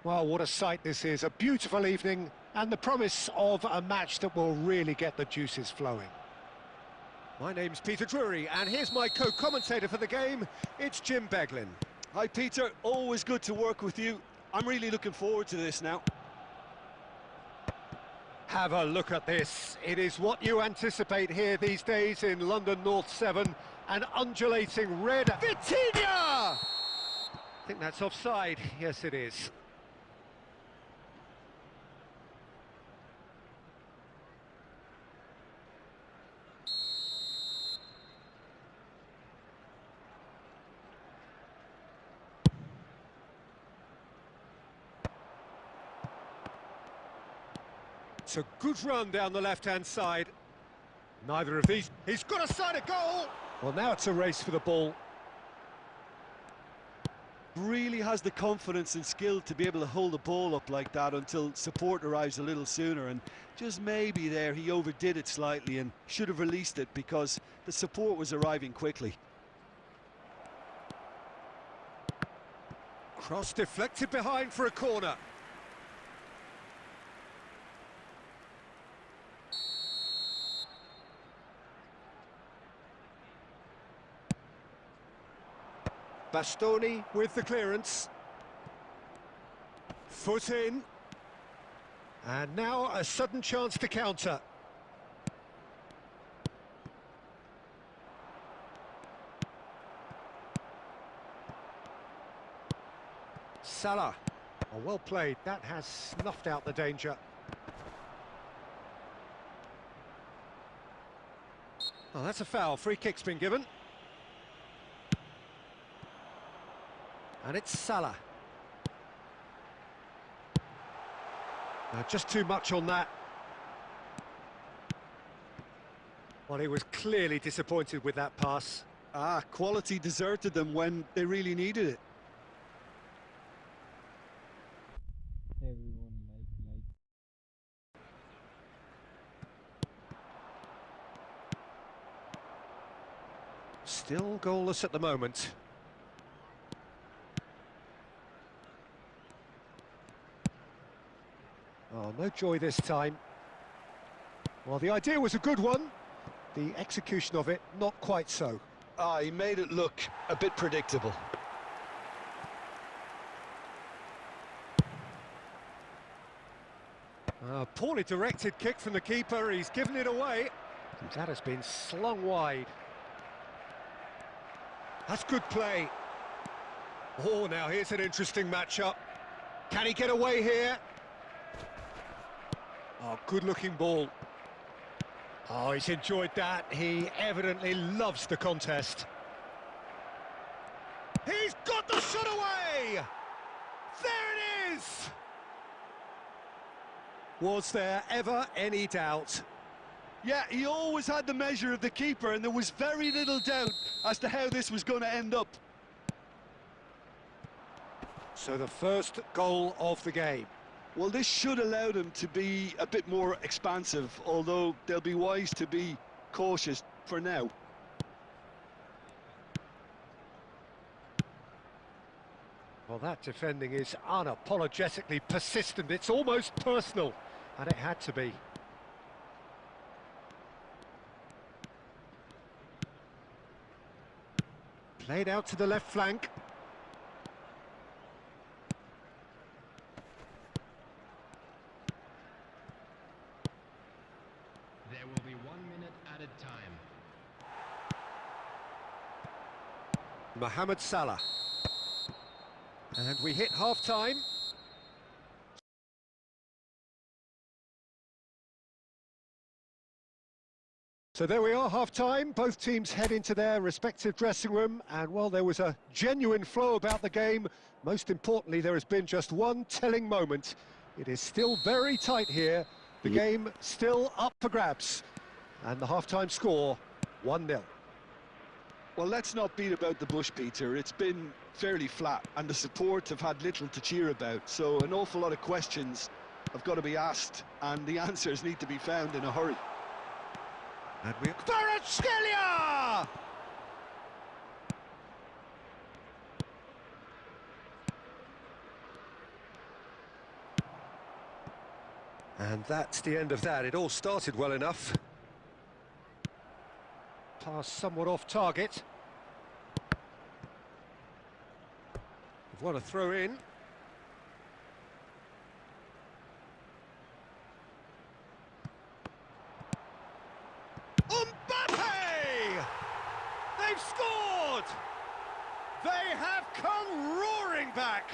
Well, what a sight this is. A beautiful evening and the promise of a match that will really get the juices flowing. My name's Peter Drury, and here's my co-commentator for the game. It's Jim Beglin. Hi, Peter. Always good to work with you. I'm really looking forward to this now. Have a look at this. It is what you anticipate here these days in London North 7. An undulating red. Vitinha! I think that's offside. Yes, it is. It's a good run down the left-hand side. Neither of these... He's got a side of goal! Well, now it's a race for the ball. Really has the confidence and skill to be able to hold the ball up like that until support arrives a little sooner, and just maybe there he overdid it slightly and should have released it because the support was arriving quickly. Cross deflected behind for a corner. Bastoni with the clearance. Foot in. And now a sudden chance to counter. Salah. Oh, well played. That has snuffed out the danger. Oh, that's a foul. Free kick's been given. And it's Salah. Just too much on that. Well, he was clearly disappointed with that pass. Quality deserted them when they really needed it. Still goalless at the moment. Oh, no joy this time. Well, the idea was a good one. The execution of it, not quite so. He made it look a bit predictable. Poorly directed kick from the keeper. He's given it away. That has been slung wide. That's good play. Oh, now here's an interesting matchup. Can he get away here? Oh, good-looking ball. Oh, he's enjoyed that. He evidently loves the contest. He's got the shot away! There it is! Was there ever any doubt? Yeah, he always had the measure of the keeper, and there was very little doubt as to how this was going to end up. So the first goal of the game. Well, this should allow them to be a bit more expansive, although they'll be wise to be cautious for now. Well, that defending is unapologetically persistent. It's almost personal, and it had to be. Played out to the left flank. There will be 1 minute added time. Mohamed Salah. And we hit half-time. So there we are, half-time. Both teams head into their respective dressing room, and while there was a genuine flow about the game, most importantly, there has been just one telling moment. It is still very tight here. The game still up for grabs. And the half-time score, 1-0. Well, let's not beat about the bush, Peter. It's been fairly flat, and the support have had little to cheer about. So an awful lot of questions have got to be asked, and the answers need to be found in a hurry. And we... Kvaratskhelia! And that's the end of that. It all started well enough. Pass somewhat off target. What a throw in. Mbappe! They've scored! They have come roaring back!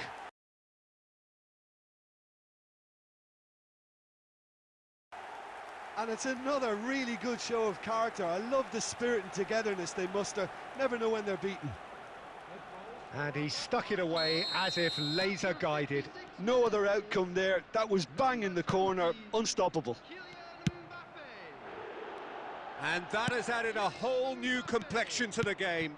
And it's another really good show of character. I love the spirit and togetherness they muster. Never know when they're beaten. And he stuck it away as if laser guided. No other outcome there. That was bang in the corner, unstoppable. And that has added a whole new complexion to the game.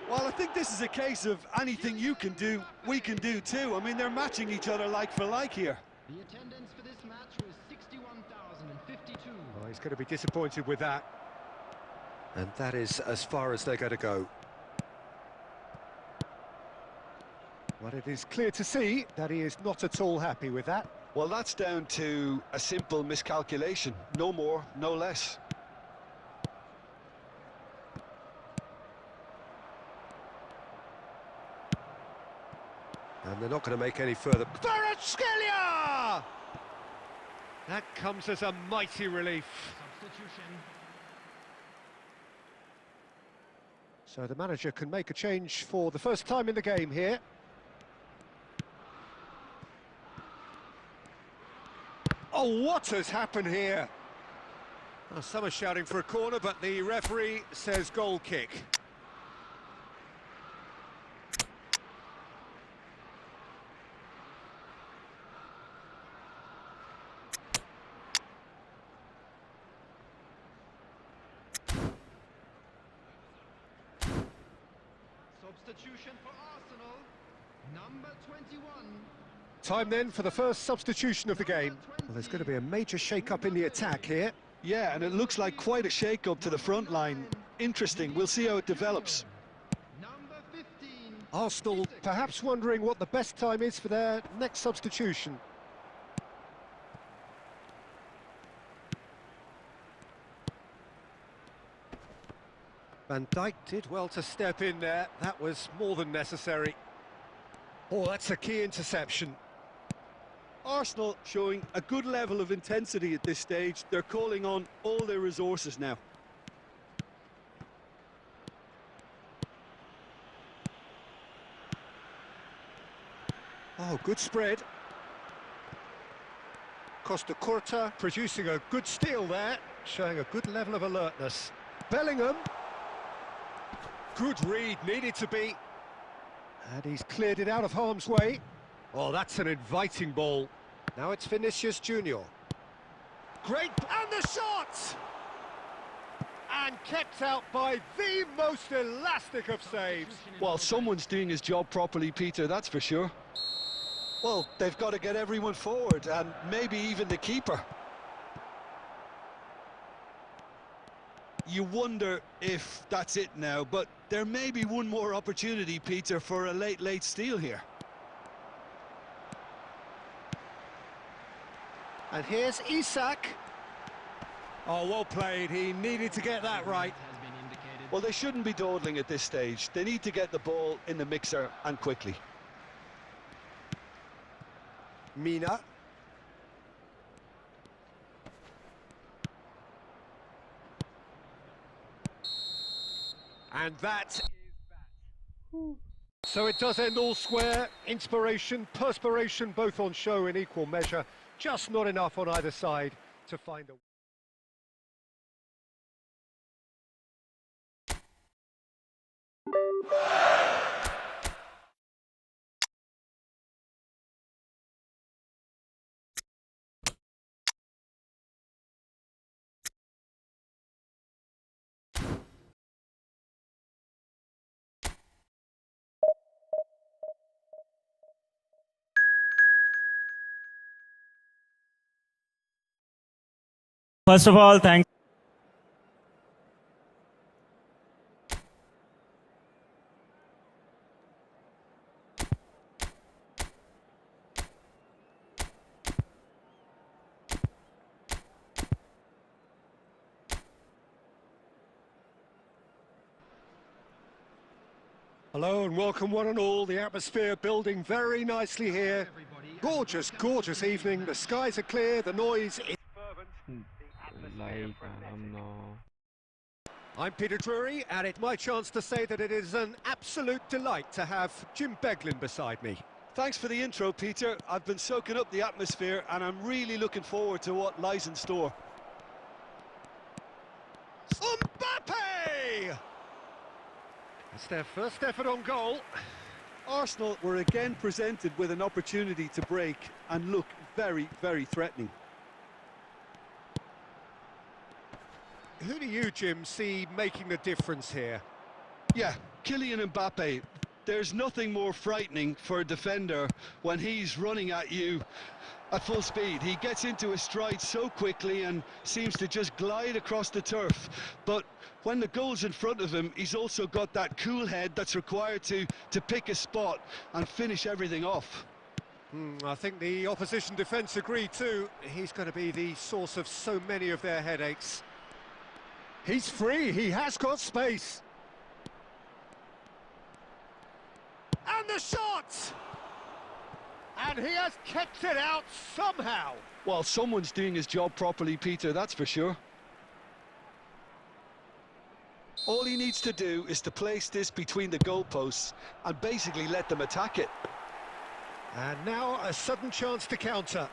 Well, I think this is a case of anything you can do, we can do too. I mean, they're matching each other like for like here. The attendance for this match was 61,052. Oh, he's going to be disappointed with that. And that is as far as they're going to go. Well, it is clear to see that he is not at all happy with that. Well, that's down to a simple miscalculation. No more, no less. And they're not going to make any further... Kvaratskhelia! That comes as a mighty relief. Substitution. So the manager can make a change for the first time in the game here. Oh, what has happened here? Well, some are shouting for a corner, but the referee says goal kick. Substitution for Arsenal, number 21. Time then for the first substitution of the game. Well, there's going to be a major shake-up in the attack here. Yeah, and it looks like quite a shake-up to the front line. Interesting, we'll see how it develops. Number 15. Arsenal perhaps wondering what the best time is for their next substitution. Van Dijk did well to step in there. That was more than necessary. Oh, that's a key interception. Arsenal showing a good level of intensity at this stage. They're calling on all their resources now. Oh, good spread. Costa Curta producing a good steal there, showing a good level of alertness. Bellingham. Good read, needed to be. And he's cleared it out of harm's way. Oh, that's an inviting ball. Now it's Vinicius Junior. Great, and the shot! And kept out by the most elastic of saves. Well, someone's doing his job properly, Peter, that's for sure. Well, they've got to get everyone forward, and maybe even the keeper. You wonder if that's it now, but there may be one more opportunity, Peter, for a late steal here. And here's Isak. Oh, well played. He needed to get that right. Has been indicated. Well, they shouldn't be dawdling at this stage. They need to get the ball in the mixer and quickly. Mina. And that is that. So it does end all square. Inspiration, perspiration, both on show in equal measure. Just not enough on either side to find a... First of all, thank Hello and welcome one and all. The atmosphere building very nicely here. Gorgeous, gorgeous evening. The skies are clear, the noise is fervent. I'm Peter Drury, and it's my chance to say that it is an absolute delight to have Jim Beglin beside me. Thanks for the intro, Peter. I've been soaking up the atmosphere and I'm really looking forward to what lies in store. Mbappe! That's their first effort on goal. Arsenal were again presented with an opportunity to break and look very, very threatening. Who do you, Jim, see making the difference here? Yeah, Kylian Mbappe. There's nothing more frightening for a defender when he's running at you at full speed. He gets into his stride so quickly and seems to just glide across the turf. But when the goal's in front of him, he's also got that cool head that's required to pick a spot and finish everything off. I think the opposition defence agree too. He's going to be the source of so many of their headaches. He's free, he has got space. And the shot! And he has kept it out somehow. Well, someone's doing his job properly, Peter, that's for sure. All he needs to do is to place this between the goalposts and basically let them attack it. And now a sudden chance to counter.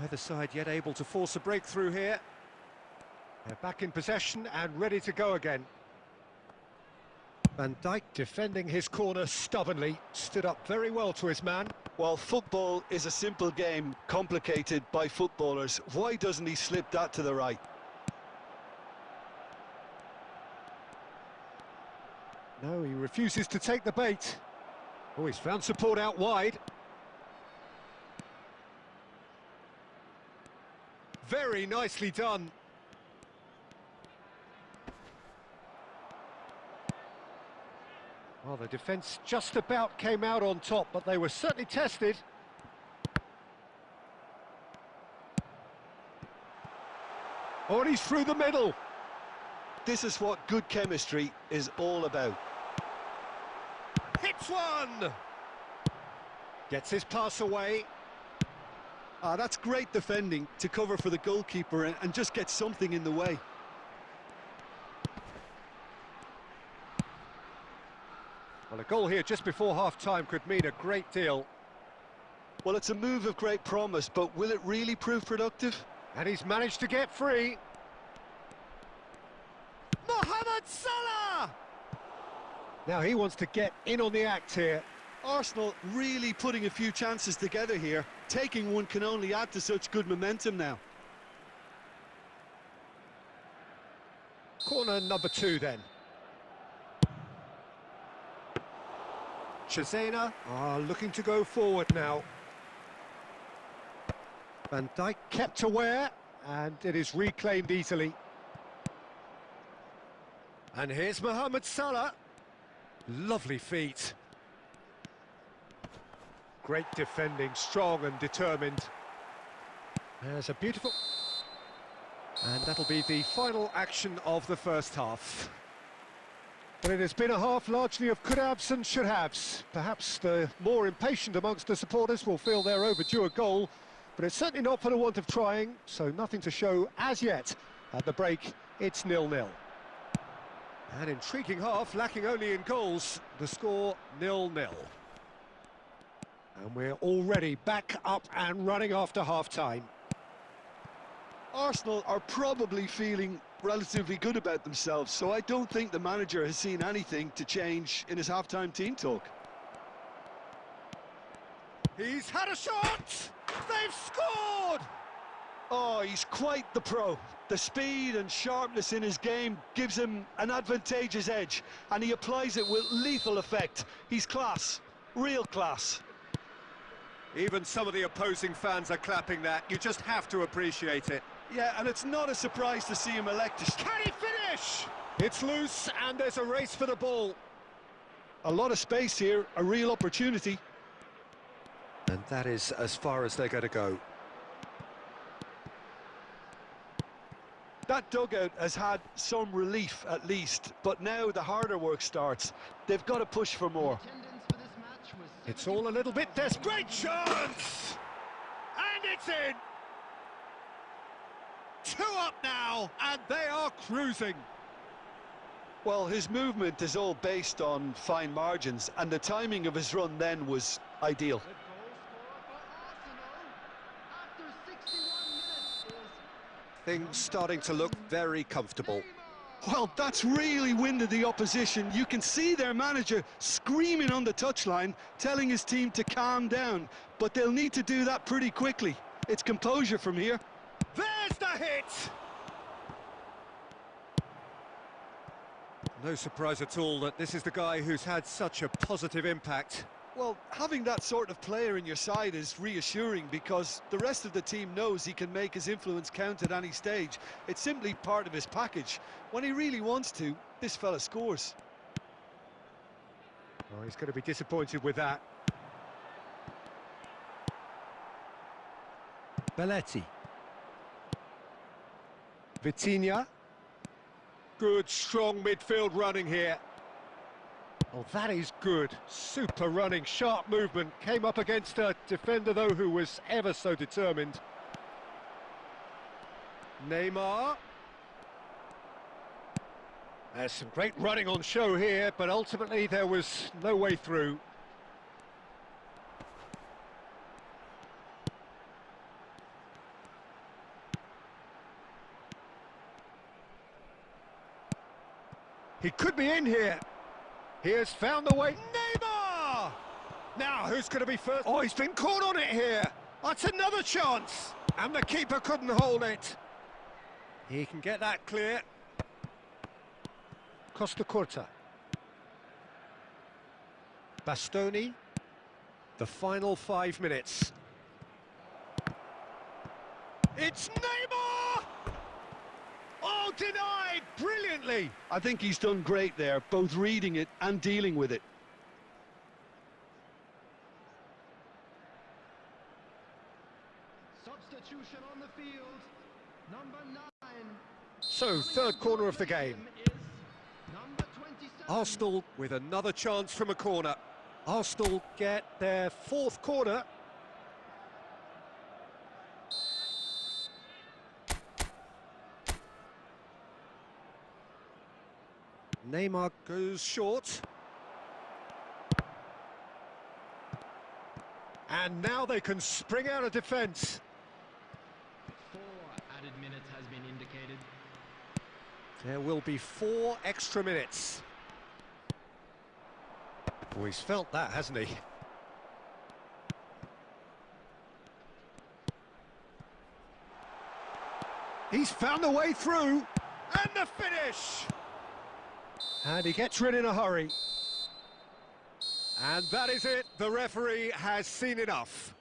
Neither side yet able to force a breakthrough here. They're back in possession and ready to go again. Van Dijk defending his corner stubbornly, stood up very well to his man. Well, football is a simple game, complicated by footballers. Why doesn't he slip that to the right? No, he refuses to take the bait. Oh, he's found support out wide. Very nicely done. Well, the defence just about came out on top, but they were certainly tested. Oh, and he's through the middle. This is what good chemistry is all about. Hits one! Gets his pass away. That's great defending to cover for the goalkeeper and just get something in the way. Well, a goal here just before half-time could mean a great deal. Well, it's a move of great promise, but will it really prove productive? And he's managed to get free. Mohamed Salah! Now he wants to get in on the act here. Arsenal really putting a few chances together here. Taking one can only add to such good momentum now. Corner number 2 then. Chazena are looking to go forward now. Van Dijk kept aware, and it is reclaimed easily. And here's Mohamed Salah. Lovely feet. Great defending, strong and determined. There's a beautiful... And that'll be the final action of the first half. But it has been a half largely of could-haves and should-haves. Perhaps the more impatient amongst the supporters will feel they're overdue a goal, but it's certainly not for the want of trying, so nothing to show as yet. At the break, it's 0-0. An intriguing half, lacking only in goals. The score 0-0. And we're already back up and running after half-time. Arsenal are probably feeling relatively good about themselves, so I don't think the manager has seen anything to change in his half-time team talk. He's had a shot! They've scored! Oh, he's quite the pro. The speed and sharpness in his game gives him an advantageous edge, and he applies it with lethal effect. He's class, real class. Even some of the opposing fans are clapping that. You just have to appreciate it. Yeah, and it's not a surprise to see him elected. Can he finish? It's loose and there's a race for the ball. A lot of space here, a real opportunity. And that is as far as they're going to go. That dugout has had some relief at least, but now the harder work starts. They've got to push for more. It's all a little bit desperate. Chance! And it's in! 2 up now, and they are cruising. Well, his movement is all based on fine margins, and the timing of his run then was ideal. Things starting to look very comfortable. Well, that's really winded the opposition. You can see their manager screaming on the touchline, telling his team to calm down, but they'll need to do that pretty quickly. It's composure from here. There's the hit! No surprise at all that this is the guy who's had such a positive impact. Well, having that sort of player in your side is reassuring because the rest of the team knows he can make his influence count at any stage. It's simply part of his package. When he really wants to, this fella scores. Oh, he's going to be disappointed with that. Belletti. Vitinha. Good, strong midfield running here. Oh, that is good. Super running, sharp movement. Came up against a defender, though, who was ever so determined. Neymar. There's some great running on show here, but ultimately there was no way through. He could be in here. He has found the way. Neymar! Now, who's going to be first? Oh, he's been caught on it here. That's another chance. And the keeper couldn't hold it. He can get that clear. Costa Curta. Bastoni. The final 5 minutes. It's Neymar! Oh, denied brilliantly. I think he's done great there, both reading it and dealing with it. Substitution on the field. Number 9. So, third corner of the game. Number 27. Arsenal with another chance from a corner. Arsenal get their 4th corner. Neymar goes short. And now they can spring out of defence. 4 added minutes has been indicated. There will be 4 extra minutes. Oh, he's felt that, hasn't he? He's found a way through. And the finish! And he gets rid in a hurry. And that is it. The referee has seen enough.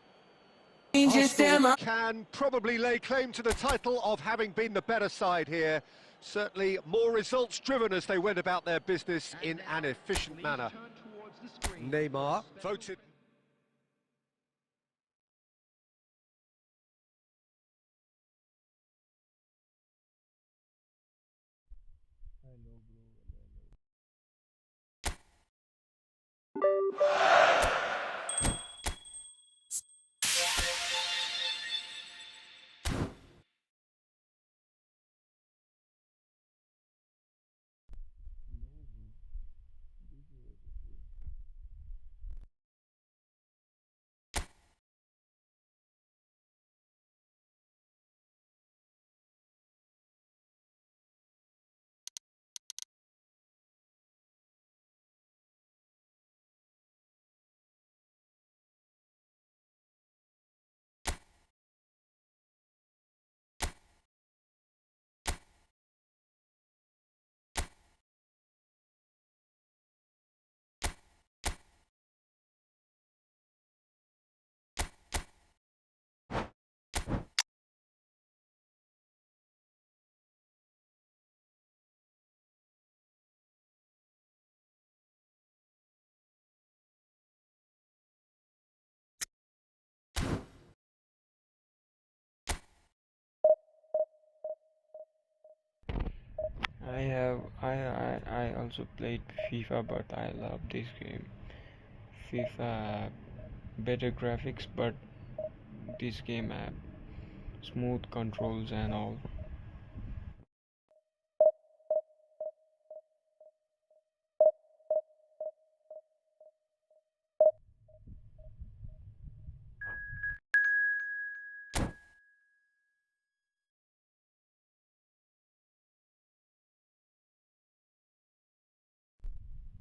Arsenal can probably lay claim to the title of having been the better side here. Certainly more results driven as they went about their business in an efficient manner. Neymar voted. I also played FIFA, but I love this game. FIFA better graphics, but this game have smooth controls and all.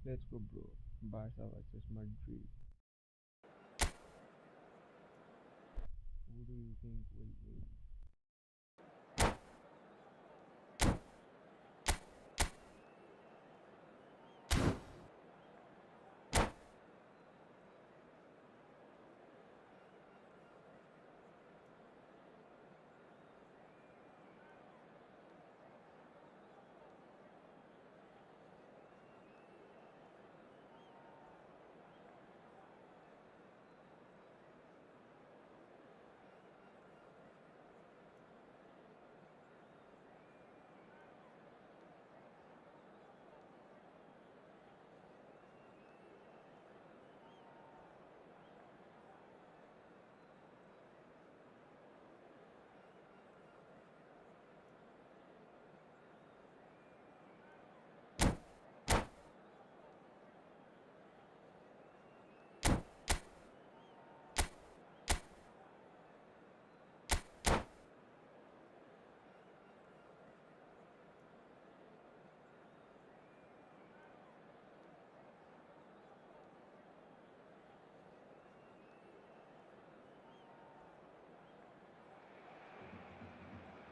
Let's go, bro. Barca versus Madrid. Who do you think will win?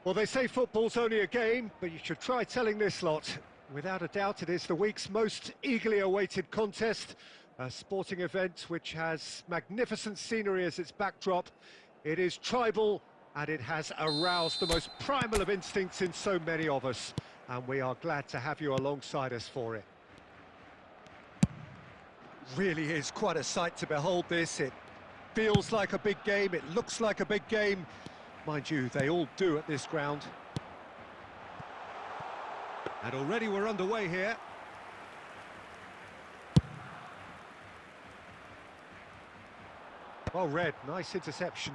Well, they say football's only a game, but you should try telling this lot. Without a doubt, it is the week's most eagerly awaited contest, a sporting event which has magnificent scenery as its backdrop. It is tribal, and it has aroused the most primal of instincts in so many of us, and we are glad to have you alongside us for it. Really is quite a sight to behold this. It feels like a big game, it looks like a big game. Mind you, they all do at this ground. And already we're underway here. Well read, nice interception.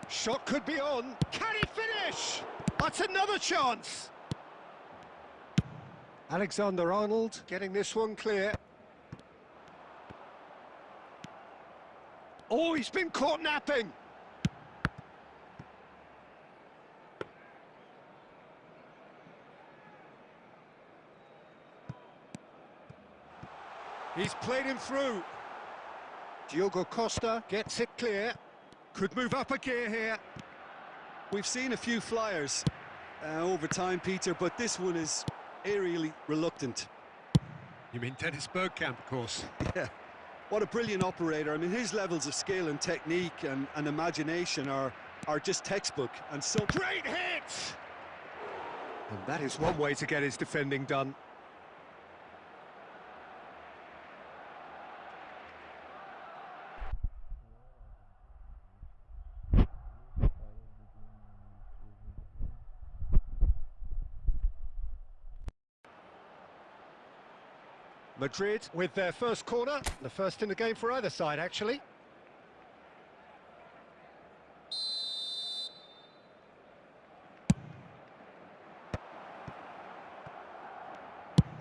Shot could be on. Can he finish? That's another chance. Alexander-Arnold getting this one clear. Oh, he's been caught napping. He's played him through. Diogo Costa gets it clear. Could move up a gear here. We've seen a few flyers over time, Peter, but this one is aerially reluctant. You mean Dennis Bergkamp, of course. Yeah. What a brilliant operator. I mean, his levels of skill and technique and imagination are just textbook. And so great hit! it! And that is one way to get his defending done. Madrid with their first corner, the first in the game for either side, actually.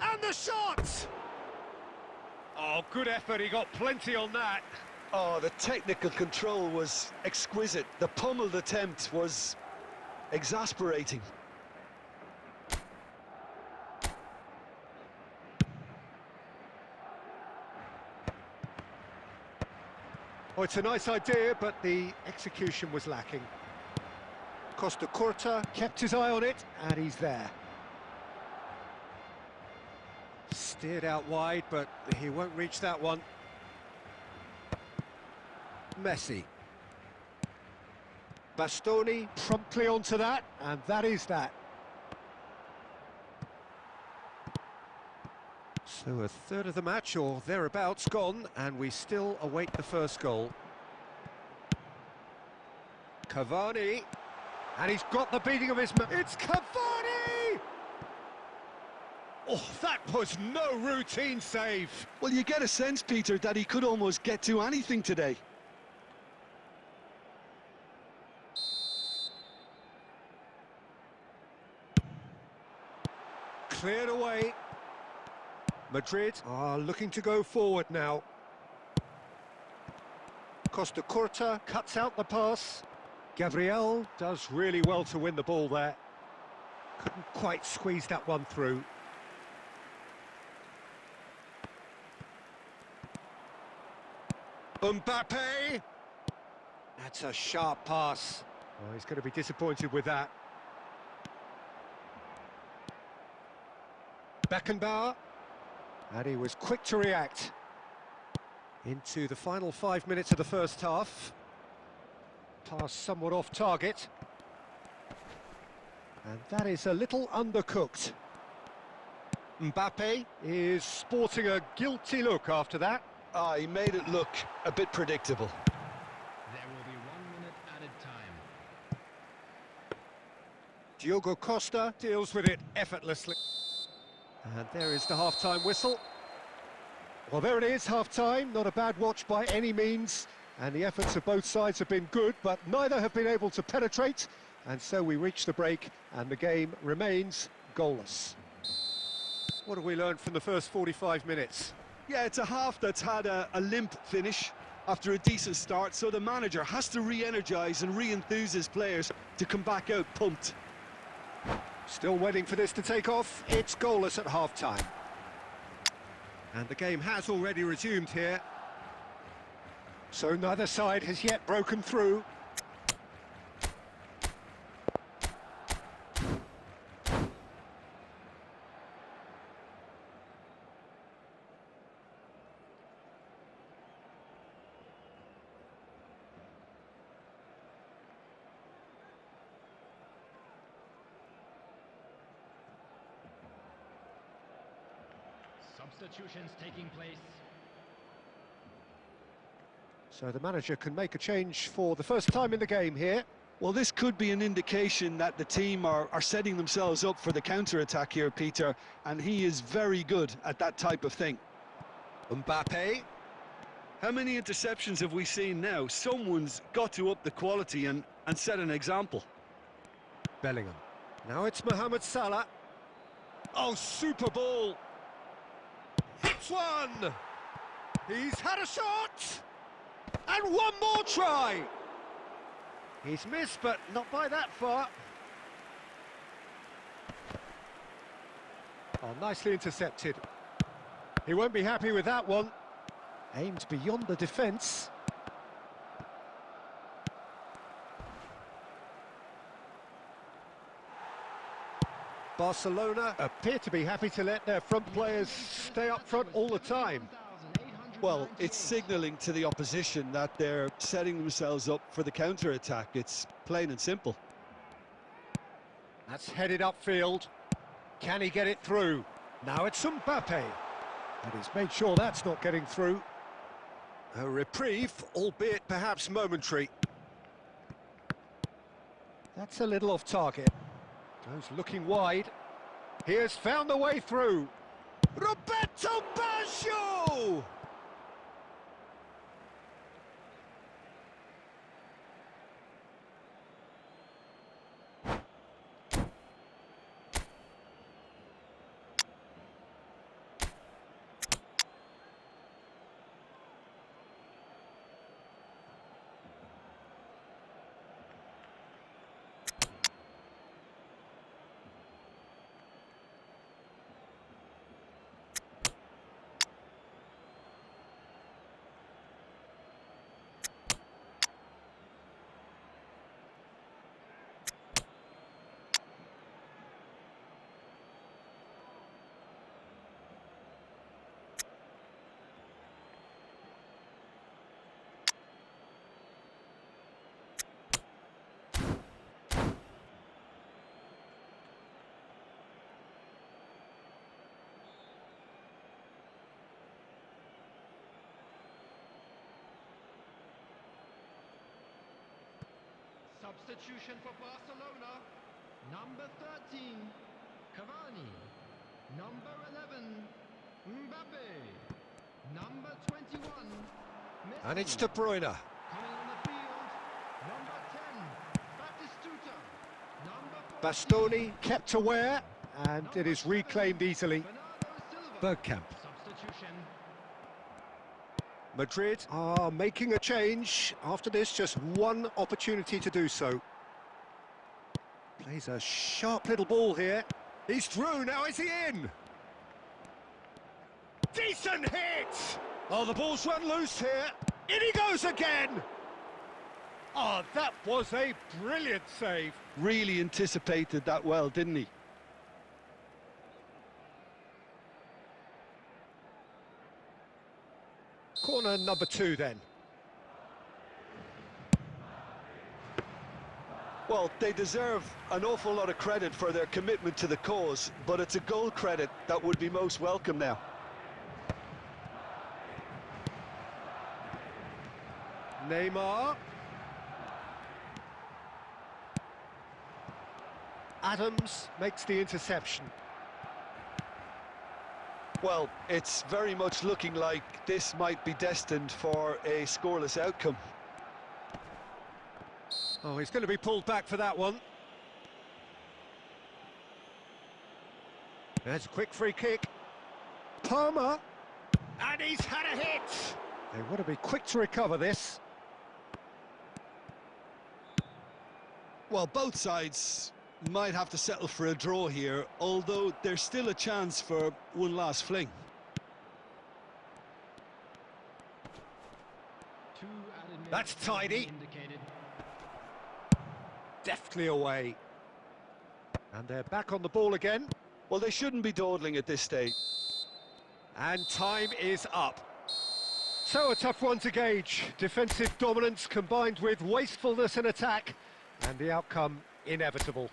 And the shot! Oh, good effort, he got plenty on that. Oh, the technical control was exquisite. The pummeled attempt was exasperating. Oh, it's a nice idea, but the execution was lacking. Costa Curta kept his eye on it, and he's there. Steered out wide, but he won't reach that one. Messi. Bastoni promptly onto that, and that is that. So a third of the match, or thereabouts, gone, and we still await the first goal. Cavani, and he's got the beating of his man. It's Cavani! Oh, that was no routine save. Well, you get a sense, Peter, that he could almost get to anything today. Cleared away. Madrid are looking to go forward now. Costa Curta cuts out the pass. Gabriel does really well to win the ball there. Couldn't quite squeeze that one through. Mbappe! That's a sharp pass. Oh, he's going to be disappointed with that. Beckenbauer. And he was quick to react. Into the final 5 minutes of the first half. Pass somewhat off target. And that is a little undercooked. Mbappe is sporting a guilty look after that. He made it look a bit predictable. There will be 1 minute added time. Diogo Costa deals with it effortlessly. And there is the half-time whistle. Well, there it is, half-time. Not a bad watch by any means. And the efforts of both sides have been good, but neither have been able to penetrate. And so we reach the break, and the game remains goalless. What have we learned from the first 45 minutes? Yeah, it's a half that's had a limp finish after a decent start, so the manager has to re-energise and re-enthuse his players to come back out pumped. Still waiting for this to take off. It's goalless at half-time. And the game has already resumed here. So neither side has yet broken through. Substitutions taking place. So the manager can make a change for the first time in the game here. Well, this could be an indication that the team are setting themselves up for the counter-attack here, Peter, and he is very good at that type of thing. Mbappe. How many interceptions have we seen now? Someone's got to up the quality and set an example. Bellingham. Now it's Mohamed Salah. Oh, super ball. Hits one. He's had a shot. And one more try. He's missed, but not by that far. Oh, nicely intercepted. He won't be happy with that one. Aimed beyond the defence. Barcelona appear to be happy to let their front players stay up front all the time. Well, it's signalling to the opposition that they're setting themselves up for the counter-attack. It's plain and simple. That's headed upfield. Can he get it through? Now it's Mbappe. And he's made sure that's not getting through. A reprieve, albeit perhaps momentary. That's a little off target. Goes looking wide. He has found the way through. Roberto Baggio! Substitution for Barcelona. Number 13, Cavani. Number 11, Mbappe. Number 21, Messi. And it's De Bruyne. Coming on the field, number 10, Batistuta. Number 14, Bastoni kept aware, and it is reclaimed easily. Bernardo Silva. Bergkamp. Substitution. Madrid are making a change. After this, just one opportunity to do so. Plays a sharp little ball here. He's through, now is he in? Decent hit! Oh, the ball's run loose here. In he goes again! Oh, that was a brilliant save. Really anticipated that well, didn't he? Corner number 2 then. Well, they deserve an awful lot of credit for their commitment to the cause, but it's a goal credit that would be most welcome now. Neymar. Adams makes the interception. Well, it's very much looking like this might be destined for a scoreless outcome. Oh, he's going to be pulled back for that one. There's a quick free kick. Palmer. And he's had a hit. They want to be quick to recover this. Well, both sides might have to settle for a draw here, although there's still a chance for one last fling. Two added minutes That's have tidy. been indicated. Deftly away. And they're back on the ball again. Well, they shouldn't be dawdling at this stage. And time is up. So a tough one to gauge. Defensive dominance combined with wastefulness in attack. And the outcome inevitable.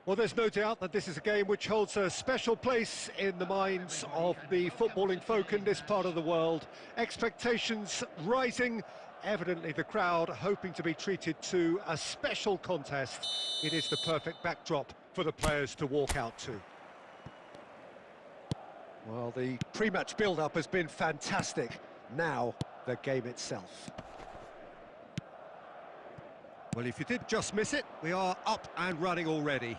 Well, there's no doubt that this is a game which holds a special place in the minds of the footballing folk in this part of the world. Expectations rising, evidently the crowd hoping to be treated to a special contest. It is the perfect backdrop for the players to walk out to. Well, the pre-match build-up has been fantastic. Now, the game itself. Well, if you did just miss it, we are up and running already.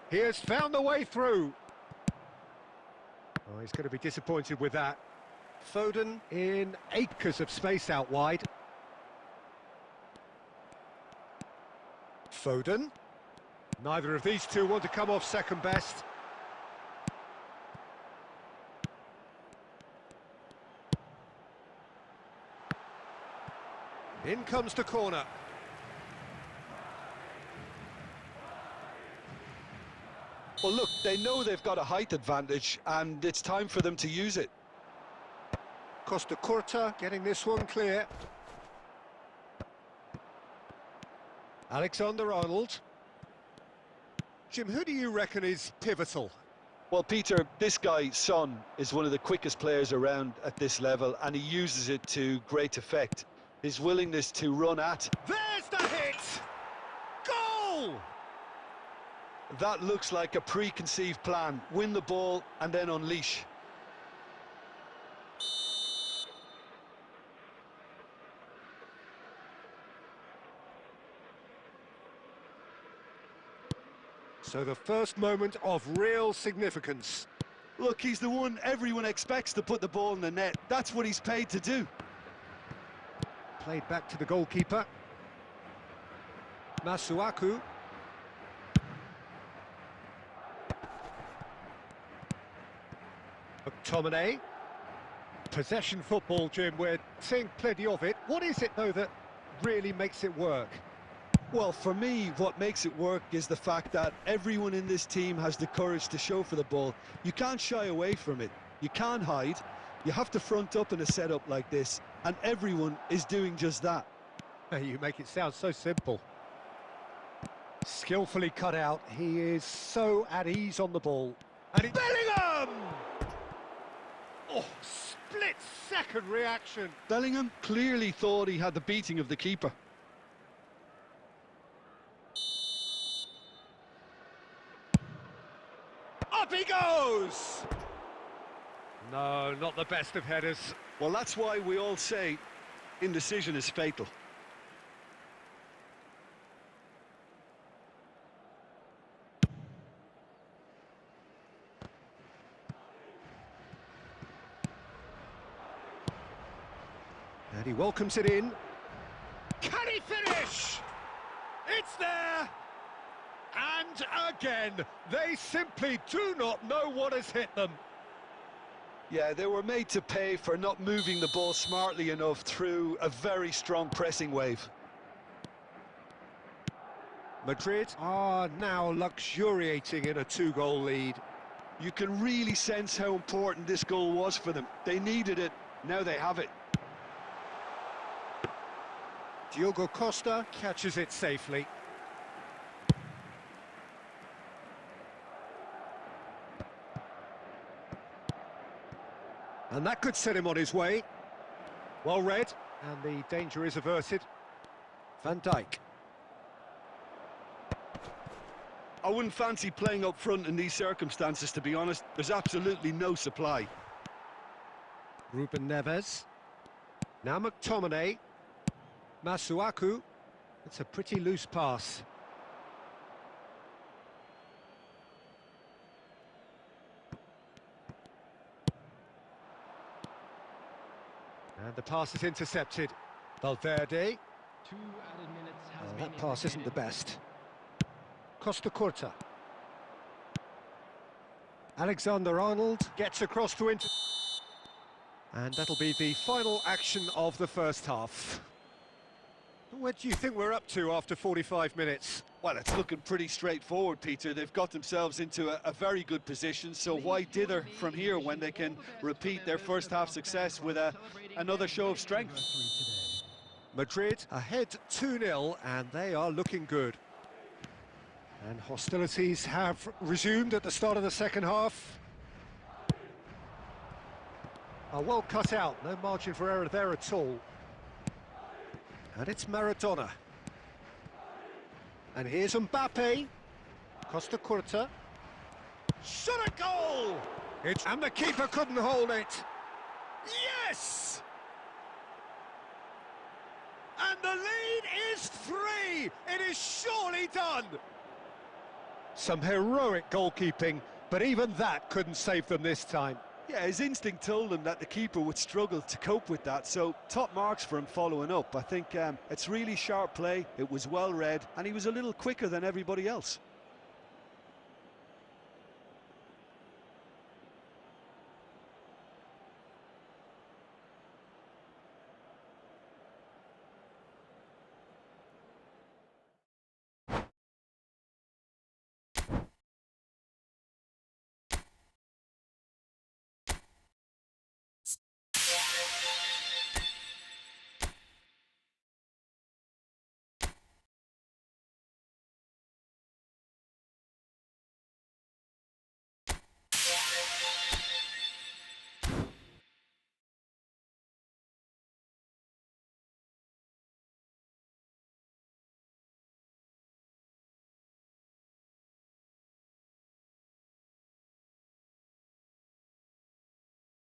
He has found the way through. Oh, he's going to be disappointed with that. Foden in acres of space out wide. Foden. Neither of these two want to come off second best. In comes the corner. Well, look, they know they've got a height advantage, and it's time for them to use it. Costa Curta getting this one clear. Alexander-Arnold. Jim, who do you reckon is pivotal? Well, Peter, this guy, Son, is one of the quickest players around at this level, and he uses it to great effect. His willingness to run at. There's the hit! Goal! That looks like a preconceived plan. Win the ball and then unleash. So the first moment of real significance. Look, he's the one everyone expects to put the ball in the net. That's what he's paid to do. Played back to the goalkeeper. Masuaku. McTominay. Possession football, Jim, we're seeing plenty of it. What is it, though, that really makes it work? Well, for me, what makes it work is the fact that everyone in this team has the courage to show for the ball. You can't shy away from it. You can't hide. You have to front up in a setup like this, and everyone is doing just that. You make it sound so simple. Skillfully cut out. He is so at ease on the ball. And Bellingham! Oh, split-second reaction. Bellingham clearly thought he had the beating of the keeper. Up he goes! No, not the best of headers. Well, that's why we all say indecision is fatal. And he welcomes it in. Can he finish? It's there! And again, they simply do not know what has hit them. Yeah, they were made to pay for not moving the ball smartly enough through a very strong pressing wave. Madrid are now luxuriating in a two-goal lead. You can really sense how important this goal was for them. They needed it, now they have it. Diogo Costa catches it safely. And that could set him on his way. Well read, and the danger is averted. Van Dijk. I wouldn't fancy playing up front in these circumstances, to be honest. There's absolutely no supply. Ruben Neves. Now McTominay. Masuaku. It's a pretty loose pass. And the pass is intercepted. Valverde. 2 added minutes has Well, been that pass isn't the indicated. best. Costa Curta. Alexander-Arnold gets across to Inter. And that'll be the final action of the first half. What do you think we're up to after 45 minutes? Well, it's looking pretty straightforward, Peter. They've got themselves into a very good position, so why dither from here when they can repeat their first half success with another show of strength? Madrid ahead 2-0, and they are looking good. And hostilities have resumed at the start of the second half. Well cut out, no margin for error there at all. And it's Maradona. And here's Mbappe. Costa Curta. Shot a goal! And the keeper couldn't hold it. Yes! And the lead is 3! It is surely done! Some heroic goalkeeping, but even that couldn't save them this time. Yeah, his instinct told him that the keeper would struggle to cope with that, so top marks for him following up. I think it's really sharp play, it was well read, and he was a little quicker than everybody else.